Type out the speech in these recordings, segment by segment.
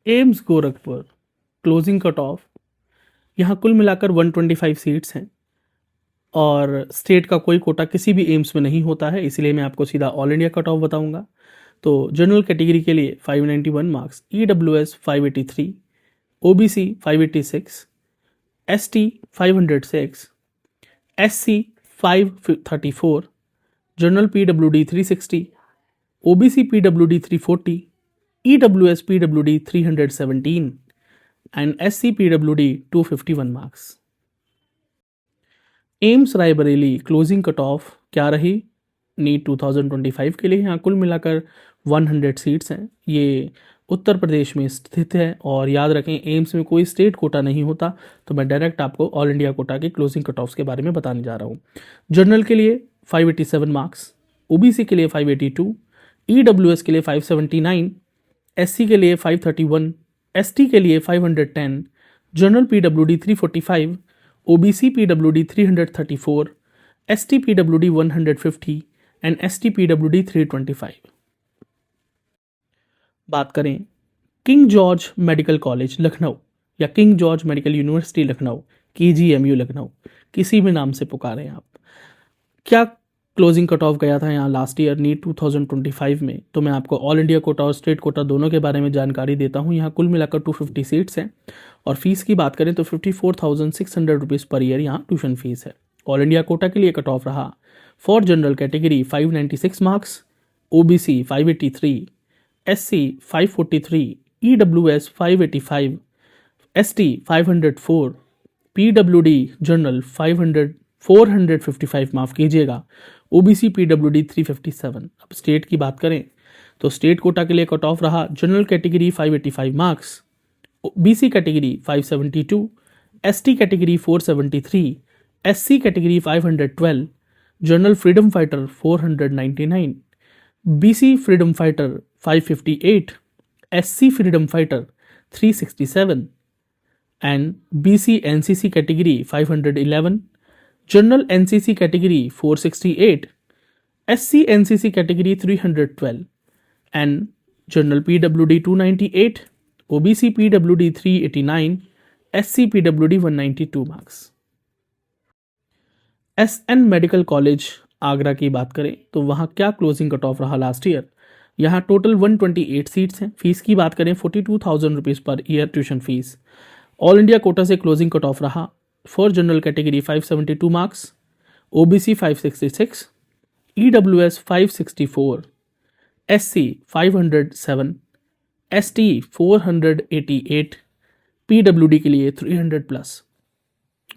AIIMS Gorakhpur closing cut of, यहाँ कुल मिलाकर 125 सीट्स हैं और स्टेट का कोई कोटा किसी भी एम्स में नहीं होता है, इसलिए मैं आपको सीधा ऑल इंडिया कट ऑफ बताऊंगा। तो जनरल कैटेगरी के लिए 591 marks, EWS 583, OBC 586, ST 506, SC 534, general PWD 360, OBC PWD 340, EWS PWD 317 and SC PWD 251 marks. AIIMS Raebareli closing cut of क्या रही नीट 2025 के लिए? यहाँ कुल मिलाकर 100 सीट्स हैं। ये उत्तर प्रदेश में स्थित है और याद रखें एम्स में कोई स्टेट कोटा नहीं होता, तो मैं डायरेक्ट आपको ऑल इंडिया कोटा के क्लोजिंग कट ऑफ्स के बारे में बताने जा रहा हूँ। जनरल के लिए 587 मार्क्स, OBC के लिए 582, EWS के लिए 579, SC के लिए 531, ST के लिए 510, general PWD 345, OBC PWD 334, ST PWD 150 and ST PWD 325। बात करें King George Medical College Lucknow या King George Medical University Lucknow, KGMU Lucknow, किसी भी नाम से पुकारें आप, क्या क्लोजिंग कट ऑफ गया था यहाँ लास्ट ईयर नीट 2025 में? तो मैं आपको ऑल इंडिया कोटा और स्टेट कोटा दोनों के बारे में जानकारी देता हूँ। यहाँ कुल मिलाकर 250 सीट्स हैं और फीस की बात करें तो 54,600 रुपीज़ पर ईयर यहाँ ट्यूशन फीस है। ऑल इंडिया कोटा के लिए कट ऑफ रहा for general category 596 marks, OBC 583, SC 543, EWS 585, ST 504, PWD general 455 माफ़ कीजिएगा, OBC PWD 357। अब स्टेट की बात करें तो स्टेट कोटा के लिए कट ऑफ रहा general category 585 marks, BC category 572, ST category 473, SC category 512, general freedom fighter 499, BC freedom fighter 558, SC freedom fighter 367 and BC NCC category 511, general NCC category 468, SC NCC category 312 and general PWD 298, OBC PWD 389, SC PWD 192 marks. SN medical college Agra की बात करें तो वहाँ क्या closing cut off रहा last year? यहाँ total 128 seats हैं। Fees की बात करें 42,000 rupees per year tuition fees. All India quota से क्लोजिंग कट ऑफ रहा for general category 572 marks, OBC 566, EWS 564, SC 507, ST 488, PWD के लिए 300 plus.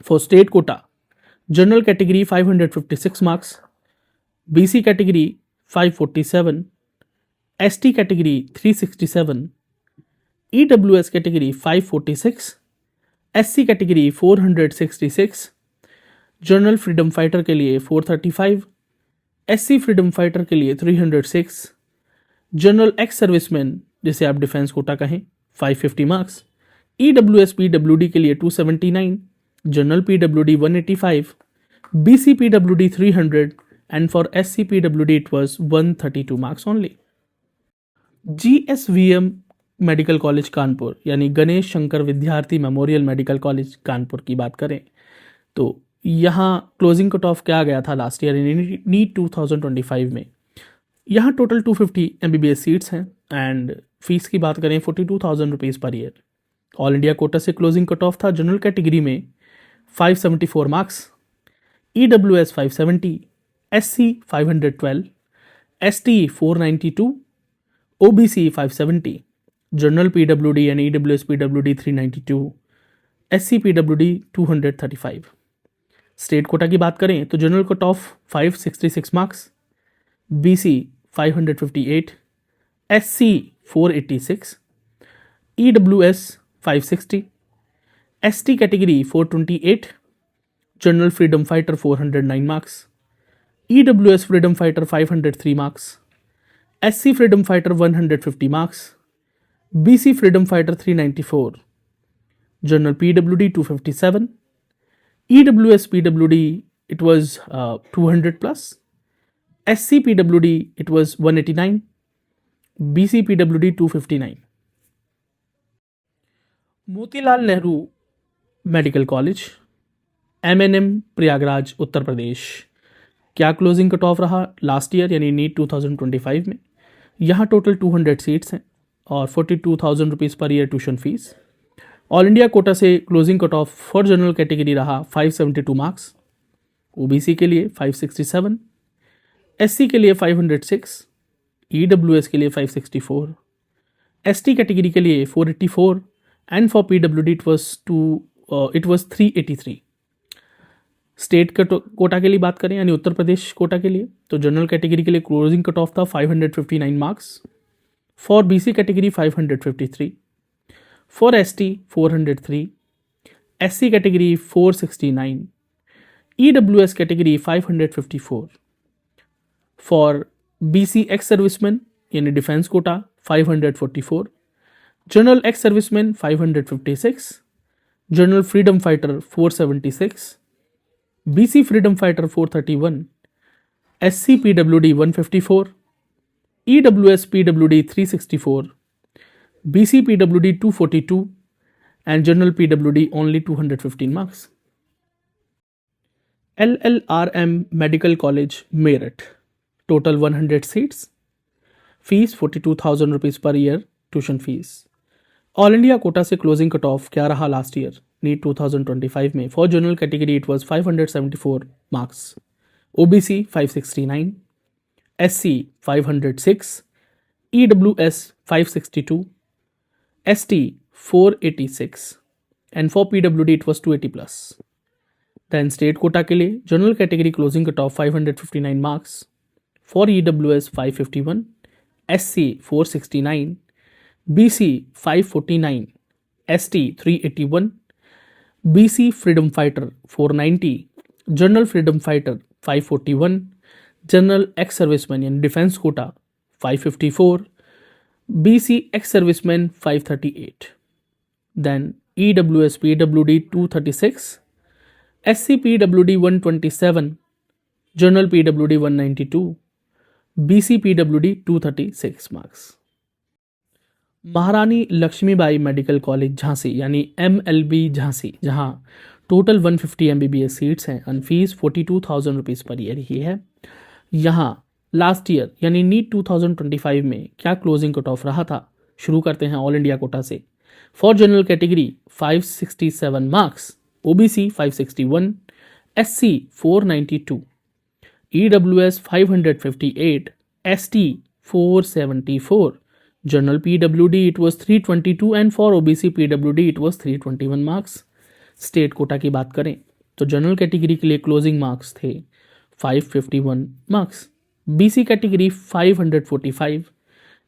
For state quota general category 556 marks, BC category 547, ST category 367, EWS category 546, SC category 466, general freedom fighter के लिए 435, SC freedom fighter के लिए 306, general ex serviceman जिसे आप defence Kota कहें 550 marks, EWS PWD के लिए 279, general PWD 185, BC PWD 300 and for SC PWD it was 132 marks only। GSVM medical college Kanpur यानी गणेश शंकर विद्यार्थी मेमोरियल मेडिकल कॉलेज कानपुर की बात करें तो यहाँ क्लोजिंग कट ऑफ क्या गया था लास्ट ईयर नीट 2025 में? यहाँ टोटल 250 MBBS सीट्स हैं एंड फीस की बात करें 42,000 rupees per year. All India quota से क्लोजिंग कट ऑफ था जनरल कैटेगरी में 574 marks, EWS 570, SC 512, ST 492, OBC 570, general PWD and EWS PWD 392, SC PWD 235। State quota की बात करें तो general cut off 566 marks, BC 558, SC 486, EWS 560, ST category 428, general freedom fighter 409 marks, EWS freedom fighter 503 marks, SC freedom fighter 150 marks, BC freedom fighter 394, general PWD 257, EWS PWD it was 200 plus, SC PWD it was 189, BC PWD 259। Motilal Nehru Medical College, MNM Prayagraj Uttar Pradesh, क्या closing cut off रहा last year यानी NEET 2025 में? यहाँ total 200 seats हैं और 42,000 rupees per year tuition fees. All India quota से closing cut off for general category रहा 572 marks, OBC के लिए 567, SC के लिए 506, EWS के लिए 564, ST कैटेगरी के लिए 484 and for PWD it was 383। State quota के लिए बात करें यानी उत्तर प्रदेश कोटा के लिए, तो जनरल कैटेगरी के लिए क्लोजिंग कट ऑफ था 559 marks, for BC category 553, for ST 403, SC category 469, EWS category 554, for BC ex serviceman यानी defence quota 544, general ex serviceman 556, general freedom fighter 476, BC freedom fighter 431, SC PWD 154, EWS PWD 364, BC PWD 242 and General PWD only 215 marks. LLRM Medical College Meerut, total 100 seats, fees 42,000 rupees per year tuition fees. All India quota से closing cut of क्या रहा last year NEET 2025 में? For general category it was 574 marks, OBC 569, SC 506, EWS 562, ST 486 and for PWD it was 280 plus. Then state quota के लिए general category closing cut off 559 marks, for EWS 551, SC 469, BC 549, ST 381, BC freedom fighter 490, general freedom fighter 541, general ex serviceman यानी defence quota 554, BC ex serviceman 538, then EWS PWD 236, SC PWD 127, general PWD 192, BC PWD 236 marks. Maharani Laxmibai medical college Jhansi यानी MLB Jhansi, जहां total 150 MBBS seats हैं and fees 42,000 rupees per year ही है। यहाँ last year यानी NEET 2025 में क्या क्लोजिंग कट ऑफ रहा था? शुरू करते हैं ऑल इंडिया कोटा से। For general category 567 marks, OBC 561, SC 492, EWS 558, ST 474, general PWD it was 322 and for OBC PWD it was 321 marks. State quota की बात करें तो जनरल कैटेगरी के लिए क्लोजिंग मार्क्स थे 551 marks, BC category 545,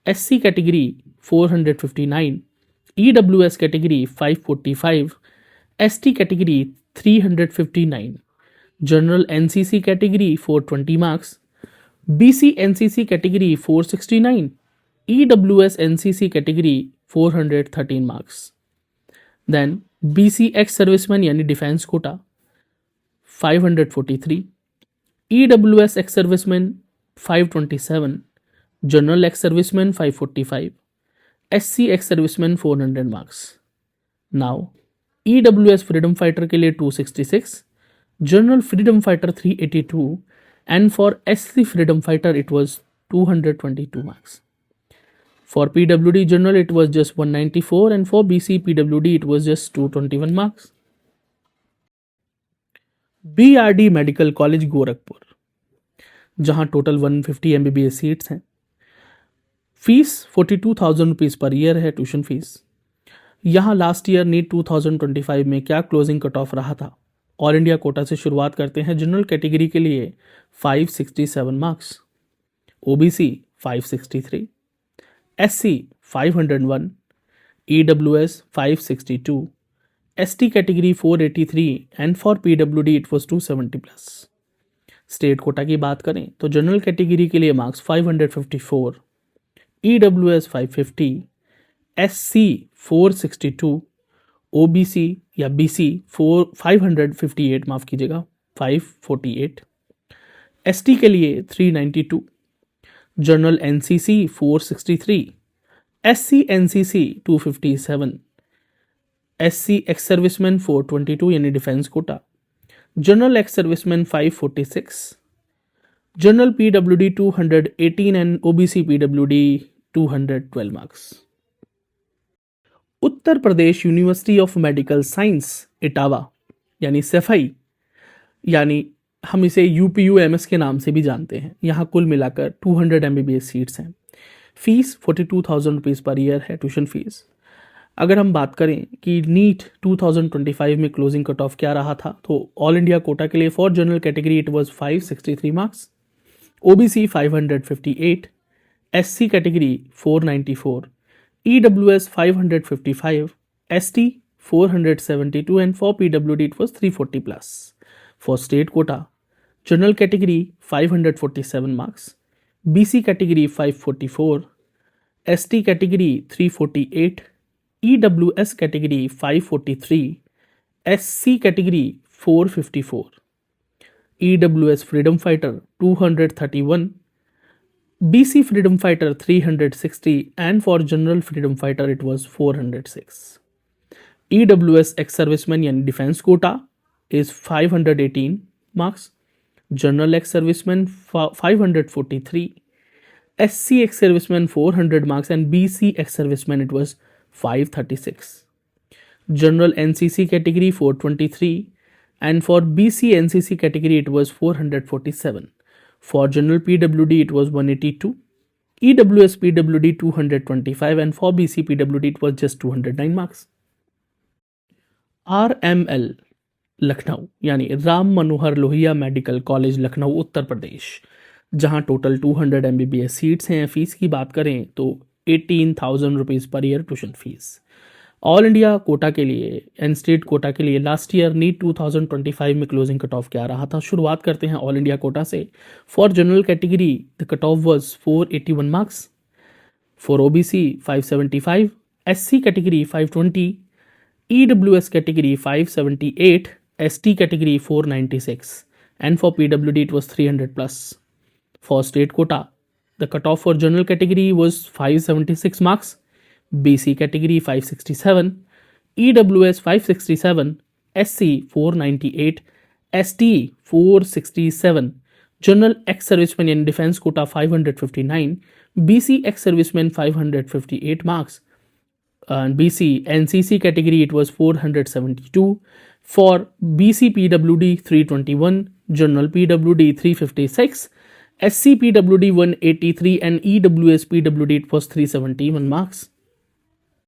SC category 459, EWS category 545, ST category 359, general NCC category 420 marks, BC NCC category 469, EWS NCC category 413 marks. Then BC ex serviceman यानी defence quota 543, EWS ex serviceman 527, general ex serviceman 545, SC ex serviceman 400 marks. Now EWS freedom fighter के लिए 266, general freedom fighter 382 and for SC freedom fighter it was 222 marks. For PWD general it was just 194 and for BC PWD it was just 221 marks. BRD medical college Gorakhpur, जहां total 150 MBBS seats हैं, fees 42,000 rupees per year है tuition fees. यहाँ last year NEET 2025 में क्या closing cut off रहा था? All India quota से शुरुआत करते हैं। जनरल कैटेगरी के लिए 567 marks, OBC 563, SC 501, EWS 562, ST category 483 and for PWD it was 270 plus. State quota की बात करें तो जनरल कैटेगरी के लिए मार्क्स 554, EWS 550, SC 462, OBC या BC 558 माफ़ कीजिएगा 548, ST के लिए 392, general NCC 463, SC NCC 257, SC ex serviceman 422 यानी defence quota, general ex serviceman 546, general PWD 218 and OBC PWD 212 marks. Uttar Pradesh university of medical science Etawah यानी सेफाई, यानी हम इसे UPUMS के नाम से भी जानते हैं, यहाँ कुल मिलाकर 200 MBBS सीट्स हैं। फीस 42,000 रुपीज़ पर ईयर है ट्यूशन फीस। अगर हम बात करें कि नीट 2025 में क्लोजिंग कट ऑफ क्या रहा था, तो ऑल इंडिया कोटा के लिए for general category it was 563 marks, OBC 558, SC category 494, EWS 555, ST 472 and for PWD it was 340 plus. For state quota, general category 547 marks, BC category 544, ST category 348, EWS category 543, SC category 454, EWS freedom fighter 231, BC freedom fighter 360 and for general freedom fighter it was 406. EWS ex-serviceman यानी defence Kota is 518 marks, general ex-serviceman 543, SC ex-serviceman 400 marks and BC ex-serviceman it was 536. General NCC category 423 and for BC NCC category it was 447. For general PWD it was 182, EWS PWD 225 and for BC PWD it was just 209 marks. RML Lucknow यानी Ram Manohar Lohia medical College Lucknow Uttar Pradesh, जहां total 200 MBBS seats हैं। Fees की बात करें तो 18,000 rupees per year tuition fees. All India Kota के लिए and state quota के लिए लास्ट ईयर नीट 2025 में क्लोजिंग कट ऑफ क्या रहा था। शुरुआत करते हैं ऑल इंडिया कोटा से। For general category the cut off was 481 marks, for OBC 575, SC category 520, EWS category 578, ST category 496 and for PWD it was 300 plus. For state quota, the cutoff for general category was 576 marks, BC category 567, EWS 567, SC 498, ST 467, general ex-serviceman in defense quota 559, BC ex-serviceman 558 marks, and BC NCC category it was 472, for BC PWD 321, general PWD 356, SC PWD 183 and EWS PWD it was 371 marks.